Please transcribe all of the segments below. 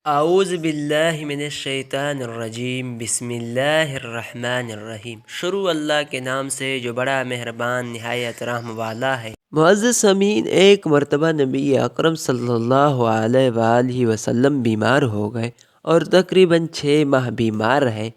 اعوذ باللہ من الشیطان الرجیم، بسم اللہ الرحمن الرحیم۔ شروع اللہ کے نام سے جو بڑا مہربان نہایت رحم والا ہے۔ معزز سامعین، ایک مرتبہ نبی اکرم صلی اللہ علیہ وآلہ وسلم بیمار ہو گئے اور تقریباً 6 ماہ بیمار رہے۔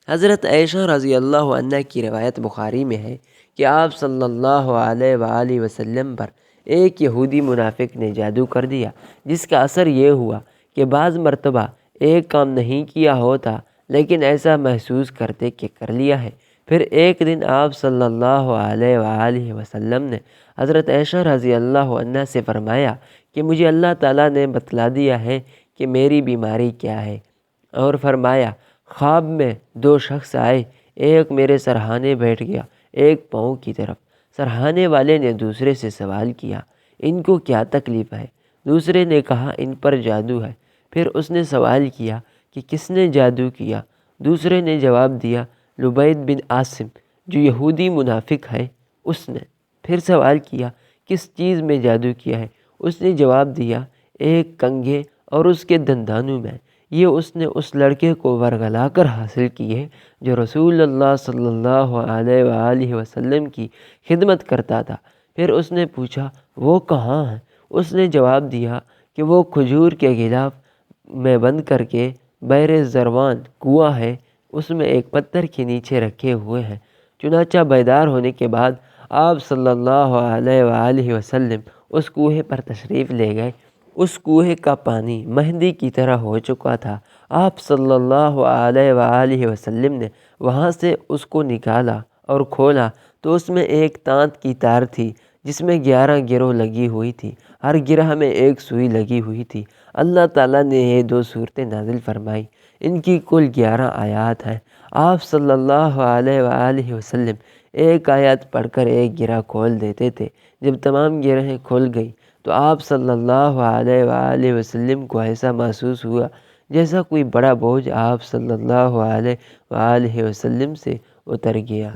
حضرت عائشہ رضی اللہ عنہ کی روایت بخاری میں ہے کہ آپ صلی اللہ علیہ وآلہ وسلم پر ایک یہودی منافق نے جادو کر دیا، جس کا اثر یہ ہوا کہ بعض مرتبہ ایک کام نہیں کیا ہوتا لیکن ایسا محسوس کرتے کہ کر لیا ہے۔ پھر ایک دن آپ صلی اللہ علیہ وآلہ وسلم نے حضرت عائشہ رضی اللہ عنہ سے فرمایا کہ مجھے اللہ تعالیٰ نے بتلا دیا ہے کہ میری بیماری کیا ہے، اور فرمایا خواب میں 2 شخص آئے، ایک میرے سرہانے بیٹھ گیا، ایک پاؤں کی طرف۔ سرہانے والے نے دوسرے سے سوال کیا، ان کو کیا تکلیف ہے؟ دوسرے نے کہا ان پر جادو ہے۔ پھر اس نے سوال کیا کہ کس نے جادو کیا؟ دوسرے نے جواب دیا لبید بن عاصم، جو یہودی منافق ہے، اس نے۔ پھر سوال کیا کس چیز میں جادو کیا ہے؟ اس نے جواب دیا ایک کنگھے اور اس کے دندانوں میں۔ یہ اس نے اس لڑکے کو ورغلا کر حاصل کی ہے جو رسول اللہ صلی اللہ علیہ وآلہ وسلم کی خدمت کرتا تھا۔ پھر اس نے پوچھا وہ کہاں ہے؟ اس نے جواب دیا کہ وہ کھجور کے غلاف میں بند کر کے بئر زروان کنواں ہے، اس میں ایک پتھر کے نیچے رکھے ہوئے ہیں۔ چنانچہ بیدار ہونے کے بعد آپ صلی اللہ علیہ وآلہ وسلم اس کنویں پر تشریف لے گئے۔ اس کنویں کا پانی مہندی کی طرح ہو چکا تھا۔ آپ صلی اللہ علیہ وآلہ وسلم نے وہاں سے اس کو نکالا اور کھولا تو اس میں ایک تانت کی تار تھی جس میں 11 گرہ لگی ہوئی تھی، ہر گرہ میں ایک سوئی لگی ہوئی تھی۔ اللہ تعالیٰ نے یہ 2 صورتیں نازل فرمائی، ان کی کل 11 آیات ہیں۔ آپ صلی اللہ علیہ وآلہ وسلم ایک آیت پڑھ کر ایک گرہ کھول دیتے تھے۔ جب تمام گرہیں کھل گئی تو آپ صلی اللہ علیہ وآلہ وسلم کو ایسا محسوس ہوا جیسا کوئی بڑا بوجھ آپ صلی اللہ علیہ وآلہ وسلم سے اتر گیا۔